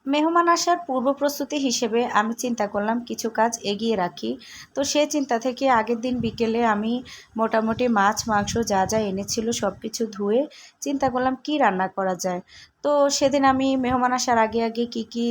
মেহমান আসার পূর্ব প্রস্তুতি হিসেবে আমি চিন্তা করলাম কিছু কাজ এগিয়ে রাখি। তো সেই চিন্তা থেকে আগের দিন বিকেলে আমি মোটামুটি মাছ মাংস যা যা এনেছিল সব কিছু ধুয়ে চিন্তা করলাম কি রান্না করা যায়। তো সেদিন আমি মেহমান আসার আগে আগে কি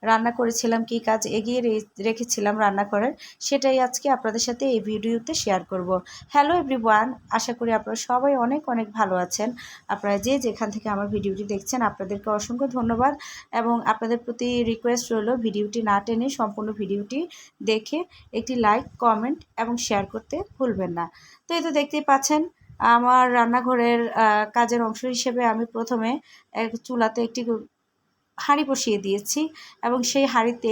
রান্না করেছিলাম, কি কাজ এগিয়ে রেখেছিলাম রান্না করার, সেটাই আজকে আপনাদের সাথে এই ভিডিওতে শেয়ার করব। হ্যালো এভরিওয়ান, আশা করি আপনারা সবাই অনেক অনেক ভালো আছেন। আপনারা যে যেখান থেকে আমার ভিডিওটি দেখছেন আপনাদেরকে অসংখ্য ধন্যবাদ এবং আপনাদের প্রতি রিকোয়েস্ট রইল ভিডিওটি না টেনে সম্পূর্ণ ভিডিওটি দেখে একটি লাইক, কমেন্ট এবং শেয়ার করতে ভুলবেন না। তো এই তো দেখতেই পাচ্ছেন আমার রান্নাঘরের কাজের অংশ হিসেবে আমি প্রথমে চুলাতে একটি হাঁড়ি বসিয়ে দিয়েছি এবং সেই হাঁড়িতে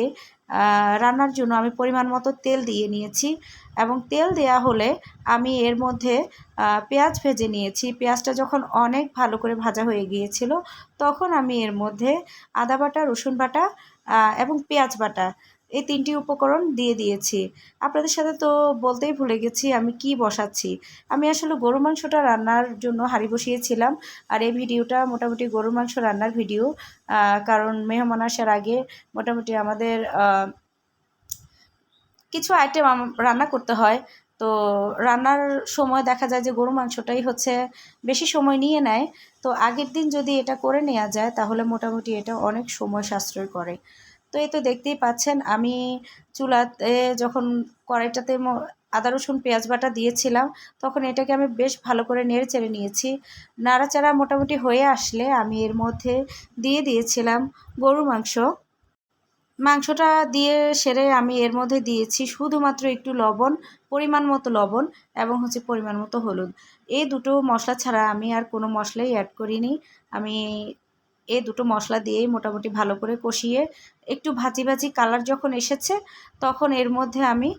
রান্নার জন্য আমি পরিমাণ মতো তেল দিয়ে নিয়েছি এবং তেল দেয়া হলে আমি এর মধ্যে পেঁয়াজ ভেজে নিয়েছি। পেঁয়াজটা যখন অনেক ভালো করে ভাজা হয়ে গিয়েছিল তখন আমি এর মধ্যে আদা বাটা, রসুন বাটা এবং পেঁয়াজ বাটা এই 3টি উপকরণ দিয়ে দিয়েছি। আপনাদের সাথে তো বলতেই ভুলে গেছি আমি কি বসাচ্ছি। আমি আসলে গরু মাংসটা রান্নার জন্য হাঁড়ি বসিয়েছিলাম আর এই ভিডিওটা মোটামুটি গরুর মাংস রান্নার ভিডিও। কারণ মেহমান আসার আগে মোটামুটি আমাদের কিছু আইটেম রান্না করতে হয়। তো রান্নার সময় দেখা যায় যে গরু মাংসটাই হচ্ছে বেশি সময় নিয়ে নেয়। তো আগের দিন যদি এটা করে নেওয়া যায় তাহলে মোটামুটি এটা অনেক সময় সাশ্রয় করে। তো এই তো দেখতেই পাচ্ছেন আমি চুলাতে যখন কড়াইটাতে আদা রসুন পেঁয়াজ বাটা দিয়েছিলাম তখন এটাকে আমি বেশ ভালো করে নেড়ে চেড়ে নিয়েছি। নাড়াচাড়া মোটামুটি হয়ে আসলে আমি এর মধ্যে দিয়ে দিয়েছিলাম গরুর মাংস। মাংসটা দিয়ে সেরে আমি এর মধ্যে দিয়েছি শুধুমাত্র একটু লবণ, পরিমাণ মতো লবণ এবং হচ্ছে পরিমাণ মতো হলুদ। এই দুটো মশলা ছাড়া আমি আর কোনো মশলাই অ্যাড করিনি। আমি এই দুটো মশলা দিয়েই মোটামুটি ভালো করে কষিয়ে একটু ভাজি ভাজি কালার যখন এসেছে তখন এর মধ্যে আমি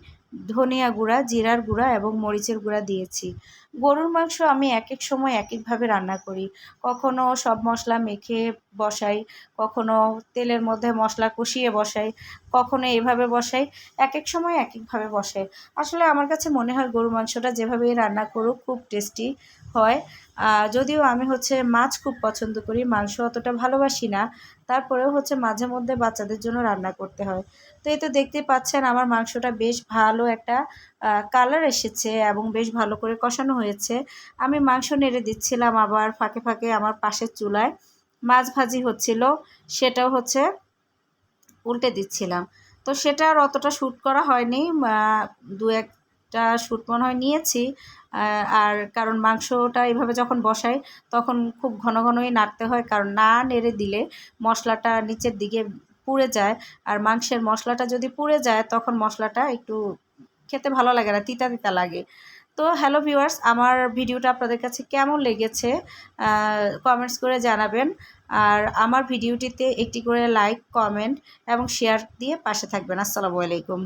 ধনিয়া গুঁড়া, জিরার গুঁড়া এবং মরিচের গুঁড়া দিয়েছি। গরুর মাংস আমি এক এক সময় এক একভাবে রান্না করি। কখনো সব মশলা মেখে বসাই, কখনো তেলের মধ্যে মশলা কষিয়ে বসাই, কখনো এভাবে বসাই। এক এক সময় এক একভাবে বসাই। আসলে আমার কাছে মনে হয় গরুর মাংসটা যেভাবেই রান্না করুক খুব টেস্টি হয়। যদিও আমি হচ্ছে মাছ খুব পছন্দ করি, মাংস অতটা ভালোবাসি না, তারপরেও হচ্ছে মাঝে মধ্যে বাচ্চাদের জন্য রান্না করতে হয়। তো এই তো দেখতে পাচ্ছেন আমার মাংসটা বেশ ভালো একটা কালার এসেছে এবং বেশ ভালো করে কষানো হয়েছে। আমি মাংস নেড়ে দিচ্ছিলাম, আবার ফাঁকে ফাঁকে আমার পাশের চুলায় মাছ ভাজি হচ্ছিল, সেটাও হচ্ছে উল্টে দিচ্ছিলাম। তো সেটা আর অতটা শ্যুট করা হয়নি, দু একটা শ্যুট মনে হয় নিয়েছি। আর কারণ মাংসটা এভাবে যখন বসাই তখন খুব ঘন ঘনই নাড়তে হয়, কারণ না নেড়ে দিলে মশলাটা নিচের দিকে পুড়ে যায়। আর মাংসের মশলাটা যদি পুড়ে যায় তখন মশলাটা একটু খেতে ভালো লাগে না, তিতা তিতা লাগে। তো হ্যালো ভিউয়ার্স, আমার ভিডিওটা আপনাদের কাছে কেমন লেগেছে কমেন্টস করে জানাবেন। আর আমার ভিডিওটিতে একটি করে লাইক, কমেন্ট এবং শেয়ার দিয়ে পাশে থাকবেন। আসসালামু আলাইকুম।